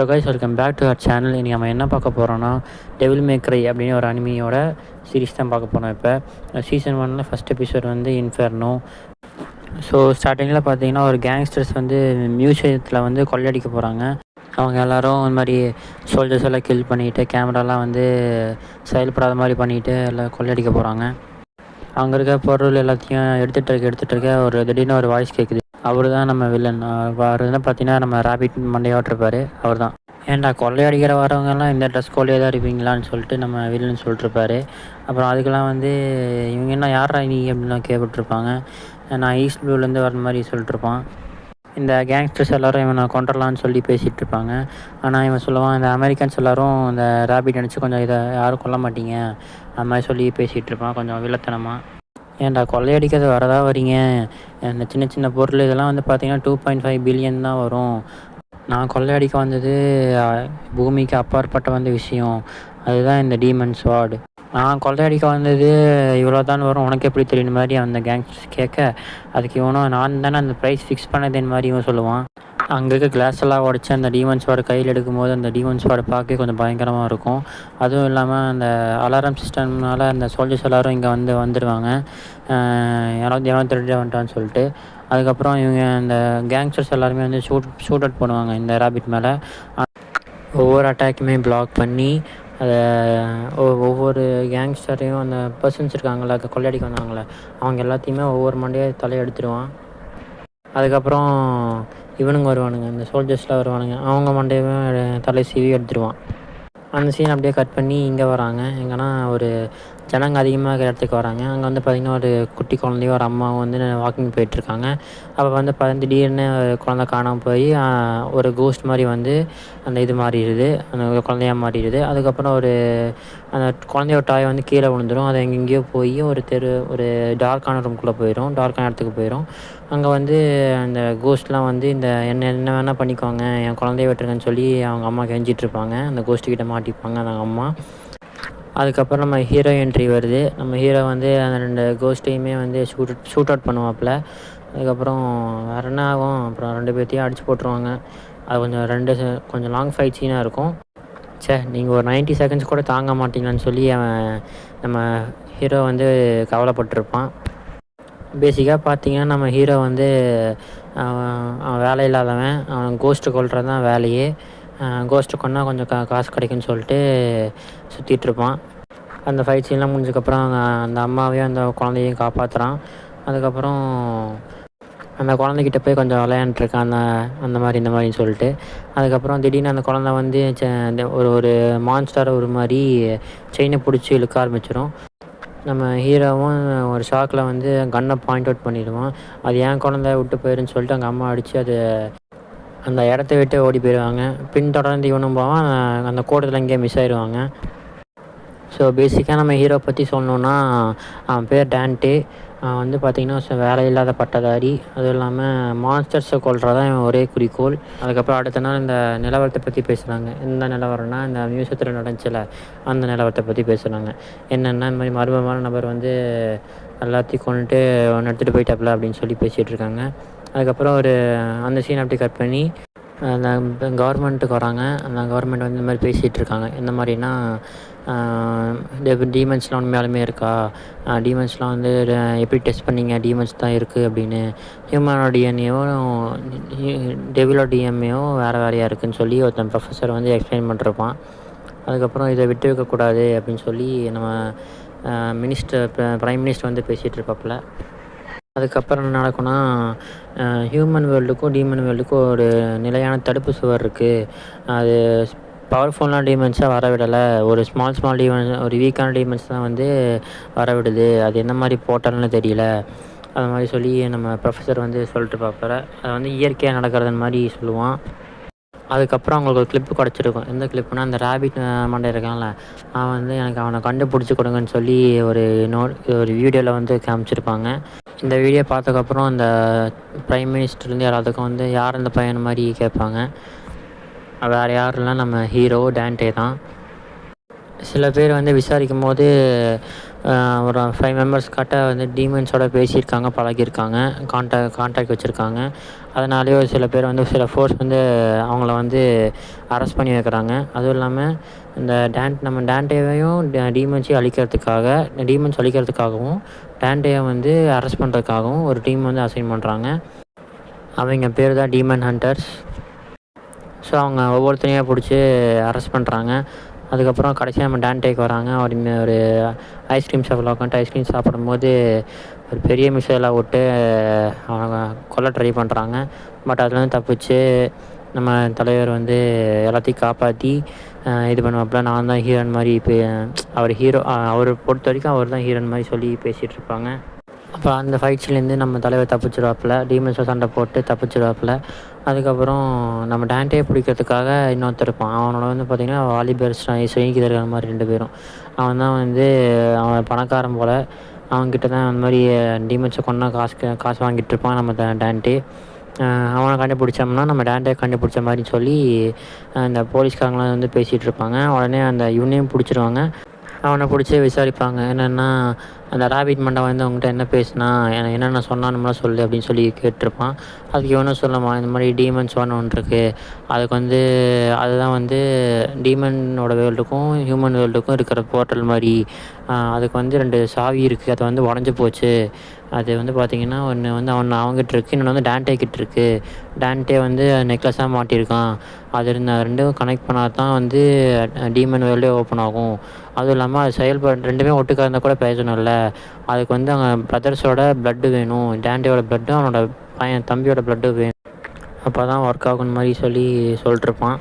Guys welcome back to our channel. இன்றைக்கி நம்ம என்ன பார்க்க போகிறோன்னா, டெவில் மே க்ரை அப்படின்னு ஒரு அனிமியோட சீரிஸ் தான் பார்க்க போகிறோம். இப்போ சீசன் 1 ஃபஸ்ட் எபிசோட் வந்து இன்ஃபெர்னோ. ஸோ ஸ்டார்டிங்கில் பார்த்தீங்கன்னா ஒரு கேங்ஸ்டர்ஸ் வந்து மியூசியத்தில் வந்து கொள்ளையடிக்க போகிறாங்க. அவங்க எல்லோரும் இந்த மாதிரி சோல்ஜர்ஸ் எல்லாம் கில் பண்ணிவிட்டு கேமராலாம் வந்து செயல்படாத மாதிரி பண்ணிவிட்டு எல்லாம் கொள்ளையடிக்க போகிறாங்க. அங்கே இருக்க பொருள் எல்லாத்தையும் எடுத்துகிட்டு இருக்க ஒரு திடீர்னு ஒரு வாய்ஸ் கேட்குது. அவர் தான் நம்ம வில்லன். அவர் தான் பார்த்தீங்கன்னா நம்ம ராபிட் மண்டையோட்டிருப்பார். அவர் தான், ஏன்டா கொள்ளையடிக்கிற வரவங்கெல்லாம் இந்த ட்ரெஸ் கோலியே தான் இருப்பீங்களான்னு சொல்லிட்டு நம்ம வில்லன் சொல்லிட்டுருப்பாரு. அப்புறம் அதுக்கெல்லாம் வந்து இவங்க என்ன யாரா நீ அப்படின்லாம் கேட்டுட்ருப்பாங்க. நான் ஈஸ்ட் ப்ளூலேருந்து வர மாதிரி சொல்லிட்டுருப்பான். இந்த கேங்ஸ்டர்ஸ் எல்லோரும் இவனை கொண்டுடலான்னு சொல்லி பேசிகிட்டு இருப்பாங்க. ஆனால் இவன் சொல்லுவான், இந்த அமெரிக்கன்ஸ் எல்லோரும் இந்த ராபிட் நினச்சி கொஞ்சம் இதை யாரும் கொல்ல மாட்டீங்க அது மாதிரி சொல்லி பேசிகிட்டு இருப்பான் கொஞ்சம் வில்லத்தனமாக. ஏன்டா கொள்ளையடிக்கிறது வரதா வரீங்க, இந்த சின்ன சின்ன பொருள் இதெல்லாம் வந்து பார்த்திங்கன்னா 2.5 பில்லியன் தான் வரும். நான் கொள்ளையடிக்க வந்தது பூமிக்கு அப்பாற்பட்ட வந்த விஷயம், அதுதான் இந்த டீமன் ஸ்வார்டு. நான் கொள்ளையடிக்க வந்தது இவ்வளோ தான் வரும், உனக்கு எப்படி தெரியும் மாதிரி அந்த கேங்ஸ்டர்ஸ் கேட்க, அதுக்கு இவனும் நான் தானே அந்த ப்ரைஸ் ஃபிக்ஸ் பண்ணதுன்னு மாதிரி இவன் சொல்லுவான். அங்கே இருக்க கிளாஸ் எல்லாம் உடச்சி அந்த டீமன் ஸ்வார்டு கையில் எடுக்கும்போது அந்த டீமன் ஸ்வார்டு பார்க்க கொஞ்சம் பயங்கரமாக இருக்கும். அதுவும் இல்லாமல் அந்த அலாரம் சிஸ்டம்னால அந்த சோல்ஜர்ஸ் எல்லோரும் இங்கே வந்துடுவாங்க, யாராவது திருட வந்துட்டான்னு சொல்லிட்டு. அதுக்கப்புறம் இவங்க அந்த கேங்ஸ்டர்ஸ் எல்லாருமே வந்து ஷூட் அவுட் பண்ணுவாங்க இந்த ராபிட் மேலே. ஒவ்வொரு அட்டாக்குமே பிளாக் பண்ணி அதை ஒவ்வொரு கேங்ஸ்டரையும் அந்த பர்சன்ஸ் இருக்காங்களே கொள்ளையடிக்க வந்தாங்களே அவங்க எல்லாத்தையுமே ஒவ்வொரு மண்டையை தலையை எடுத்துடுவான். அதுக்கப்புறம் இவனுங்க வருவானுங்க, இந்த சோல்ஜர்ஸ்லாம் வருவானுங்க, அவங்க மண்டையவே தலை சீவி எடுத்துடுவான். அந்த சீன் அப்படியே கட் பண்ணி இங்கே வராங்க. எங்கன்னா ஒரு ஜனங்க அதிகமாக இருக்கிற இடத்துக்கு வராங்க. அங்கே வந்து பார்த்திங்கன்னா ஒரு குட்டி குழந்தையும் ஒரு அம்மாவும் வந்து வாக்கிங் போயிட்டுருக்காங்க. அப்போ வந்து திடீர்னு குழந்தை காணாமல் போய் ஒரு கோஸ்ட் மாதிரி வந்து அந்த இது மாறிடுது, அந்த குழந்தையாக மாறிடுது. அதுக்கப்புறம் அந்த குழந்தையோட டாய் வந்து கீழே விழுந்துடும். அது எங்கெங்கேயோ போய் ஒரு டார்க்கான ரூம்குள்ளே போயிடும், டார்க்கான இடத்துக்கு போயிடும். அங்கே வந்து அந்த கோஸ்ட்லாம் வந்து என்ன வேணால் பண்ணிக்குவாங்க, என் குழந்தைய விட்டுருங்கன்னு சொல்லி அவங்க அம்மா கெஞ்சிட்ருப்பாங்க. அந்த கோஸ்ட்டுக்கிட்ட மாட்டிப்பாங்க அந்த அம்மா. அதுக்கப்புறம் நம்ம ஹீரோ என்ட்ரி வருது. நம்ம ஹீரோ வந்து அந்த 2 கோஸ்ட்டையுமே வந்து ஷூட் அவுட் பண்ணுவாப்பில். அதுக்கப்புறம் வேறு என்ன ஆகும், அப்புறம் 2 பேர்த்தையும் அடித்து போட்டுருவாங்க. அது கொஞ்சம் லாங் ஃபைட் சீனாக இருக்கும். நீங்கள் ஒரு 90 செகண்ட்ஸ் கூட தாங்க மாட்டீங்களான்னு சொல்லி நம்ம ஹீரோ வந்து கவலைப்பட்டிருப்பான். பேசிக்காக பார்த்தீங்கன்னா நம்ம ஹீரோ வந்து அவன் வேலை இல்லாதவன், அவன் கோஸ்ட்டு கொல்றது தான் வேலையே. கோஸ்ட்டு கொண்டா கொஞ்சம் காசு கிடைக்குன்னு சொல்லிட்டு சுற்றிட்டுருப்பான். அந்த ஃபைட் சீன்லாம் முடிஞ்சதுக்கப்புறம் அந்த அம்மாவையும் அந்த குழந்தையும் காப்பாற்றுறான். அதுக்கப்புறம் அந்த குழந்தைகிட்ட போய் கொஞ்சம் விளையாண்டுருக்கான் அந்த மாதிரி இந்த மாதிரின்னு சொல்லிட்டு. அதுக்கப்புறம் திடீர்னு அந்த குழந்தை வந்து ஒரு மான்ஸ்டரை ஒரு மாதிரி செயினை பிடிச்சி இழுக்க ஆரம்பிச்சிடும். நம்ம ஹீரோவும் ஒரு ஷாக்கில் வந்து கன்னை பாயிண்ட் அவுட் பண்ணிடுவான். அது ஏன் குழந்தை விட்டு போயிருன்னு சொல்லிட்டு அங்கே அம்மா அடித்து அது அந்த இடத்த விட்டு ஓடி போயிடுவாங்க. பின்தொடர்ந்து இவனும் போவான், அந்த கூட்டத்தில் எங்கேயே மிஸ் ஆயிடுவாங்க. ஸோ பேசிக்காக நம்ம ஹீரோ பற்றி சொல்லணுன்னா, அவன் பேர் டேன்டே. அவன் வந்து பார்த்திங்கன்னா வேலை இல்லாத பட்டதாரி. அதுவும் இல்லாமல் மான்ஸ்டர்ஸை கொல்றதான் இவன் ஒரே குறிக்கோள். அதுக்கப்புறம் அடுத்த நாள் இந்த நிலவரத்தை பற்றி பேசுகிறாங்க. எந்த நிலவரம்னா இந்த மியூசியத்தில் நடந்துச்சுல அந்த நிலவரத்தை பற்றி பேசுகிறாங்க. என்னென்னா இந்த மாதிரி மர்மமான நபர் வந்து எல்லாத்தையும் கொண்டுட்டு எடுத்துகிட்டு போயிட்டாப்புல அப்படின்னு சொல்லி பேசிகிட்டு இருக்காங்க. அதுக்கப்புறம் அந்த சீன் அப்படி கட் பண்ணி அந்த கவர்மெண்ட்டுக்கு வராங்க. அந்த கவர்மெண்ட் வந்து இந்த மாதிரி பேசிகிட்டு இருக்காங்க. எந்த மாதிரினா, டீமன்ஸ்லாம் உண்மையாலுமே இருக்கா, டீமன்ஸ்லாம் வந்து எப்படி டெஸ்ட் பண்ணிங்க, டீமன்ஸ் தான் இருக்குது அப்படின்னு. ஹியூமனோட டிஎன்ஏவும் டெவிலோட டிஎன்ஏவும் வேறையாக இருக்குதுன்னு சொல்லி ஒருத்தன் ப்ரொஃபஸர் வந்து எக்ஸ்பிளைன் பண்ணிருப்பான். அதுக்கப்புறம் இதை விட்டு வைக்கக்கூடாது அப்படின்னு சொல்லி நம்ம ப்ரைம் மினிஸ்டர் வந்து பேசிகிட்டு இருப்பாப்புல. அதுக்கப்புறம் என்ன நடக்கும்னா, ஹியூமன் வேர்ல்டுக்கும் டீமன் வேர்ல்டுக்கும் ஒரு நிலையான தடுப்பு சுவர் இருக்குது. அது பவர்ஃபுல்லான டீமன்ஸாக வர விடலை, ஒரு ஸ்மால் டீமன்ஸ், ஒரு வீக்கான டீமன்ஸ் தான் வந்து வர விடுது. அது என்ன மாதிரி போட்டால்னு தெரியல அது மாதிரி சொல்லி நம்ம ப்ரொஃபஸர் வந்து சொல்லிட்டு பார்ப்பாரு. அது வந்து இயற்கையாக நடக்கிறதுன்னு மாதிரி சொல்லுவான். அதுக்கப்புறம் அவங்களுக்கு ஒரு கிளிப்பு கிடச்சிருக்கும். எந்த கிளிப்புனா, அந்த ராபிட் மண்டை இருக்கான்ல, அவன் வந்து எனக்கு அவனை கண்டுபிடிச்சி கொடுங்கன்னு சொல்லி ஒரு வீடியோவில் வந்து காமிச்சிருப்பாங்க. இந்த வீடியோ பார்த்ததுக்கப்புறம் அந்த ப்ரைம் மினிஸ்டர்லேருந்து எல்லாத்துக்கும் வந்து யார் அந்த பையன் மாதிரி கேட்பாங்க. வேறு யாருன்னா நம்ம ஹீரோ டேன்டே தான். சில பேர் வந்து விசாரிக்கும்போது ஒரு 5 மெம்பர்ஸ் கிட்ட வந்து டீமன்ஸோட பேசியிருக்காங்க, பழகியிருக்காங்க, கான்டாக்ட் வச்சுருக்காங்க. அதனாலேயே ஒரு சில பேர் வந்து சில ஃபோர்ஸ் வந்து அவங்கள வந்து அரெஸ்ட் பண்ணி வைக்கிறாங்க. அதுவும் இல்லாமல் இந்த நம்ம டான்டேவையும் டீமன்ஸ் அழிக்கிறதுக்காகவும் டான்டேவை வந்து அரெஸ்ட் பண்ணுறதுக்காகவும் ஒரு டீம் வந்து அசைன் பண்ணுறாங்க. அவங்க பேர் தான் டீமன் ஹண்டர்ஸ். ஸோ அவங்க ஒவ்வொருத்தரையும் பிடிச்சி அரெஸ்ட் பண்ணுறாங்க. அதுக்கப்புறம் கடைசியாக நம்ம டான்டேக்கு வராங்க. ஒரு ஐஸ்கிரீம் ஷாப்பில் உட்காந்துட்டு ஐஸ்கிரீம் சாப்பிடும்போது ஒரு பெரிய மிசைலாக விட்டு அவங்க கொல்ல ட்ரை பண்ணுறாங்க. பட் அதுலேருந்து தப்பிச்சு நம்ம தலைவர் வந்து எல்லாத்தையும் காப்பாற்றி இது பண்ணுவாப்புல. நான் தான் ஹீரோன் மாதிரி இப்போ அவர் பொறுத்த வரைக்கும் அவர் தான் ஹீரோன் மாதிரி சொல்லி பேசிகிட்ருப்பாங்க. அப்போ அந்த ஃபைட்ஸ்லேருந்து நம்ம தலைவர் தப்பிச்சிடுவாப்பில், டீமன்ஸை சண்டை போட்டு தப்பிச்சிடுவாப்பில். அதுக்கப்புறம் நம்ம டான்டே பிடிக்கிறதுக்காக இன்னொருத்தர் இருப்பான். அவனோட வந்து பார்த்திங்கன்னா வாலிபர் ஸ்நேகிதர்கள் மாதிரி 2 பேரும். அவன் தான் வந்து அவன் பணக்காரன் போல். அவன்கிட்ட தான் அந்த மாதிரி டீமன்ஸை கொண்டா காசு வாங்கிட்டு இருப்பான் நம்ம டான்டே. அவனை கண்டுபிடிச்சோம்னா நம்ம டான்டே கண்டுபிடிச்ச மாதிரி சொல்லி இந்த போலீஸ்காரங்களாம் வந்து பேசிகிட்டு இருப்பாங்க. உடனே அந்த இவனையும் பிடிச்சிருவாங்க. அவனை பிடிச்சி விசாரிப்பாங்க. என்னென்னா அந்த ராபிட் மண்டை வந்து அவங்ககிட்ட என்ன பேசினா, என்னென்ன சொன்னானும்லாம் சொல்லு அப்படின்னு சொல்லி கேட்டிருப்பான். அதுக்கு இவனும் சொல்லுவான், இந்த மாதிரி டீமன்ஸ் ஒன்று இருக்குது, அதுக்கு வந்து அதுதான் வந்து டீமனோட வேர்ல்டுக்கும் ஹியூமன் வேர்ல்டுக்கும் இருக்கிற போர்ட்டல் மாதிரி. அதுக்கு வந்து 2 சாவி இருக்குது, அது வந்து உடஞ்சி போச்சு. அது வந்து பார்த்திங்கன்னா ஒன்று வந்து அவங்ககிட்ட இருக்குது, இன்னொன்று வந்து டான்டே கிட்ட இருக்குது. டான்டே வந்து நெக்லஸாக மாட்டியிருக்கான். அது 2ம் கனெக்ட் பண்ணால் தான் வந்து டீமன் வேர்ல்டே ஓப்பன் ஆகும். அதுவும் இல்லாமல் அது 2மே ஒட்டுக்காக இருந்தால் கூட பேசணும்ல. அதுக்கு வந்து அவங்க பிரதர்ஸோட ப்ளட்டு வேணும், டான்டேயோட ப்ளட்டும் அவனோட தம்பியோட ப்ளட்டும் வேணும். அப்போ தான் ஒர்க் ஆகுன்னு மாதிரி சொல்லிட்டுருப்பான்.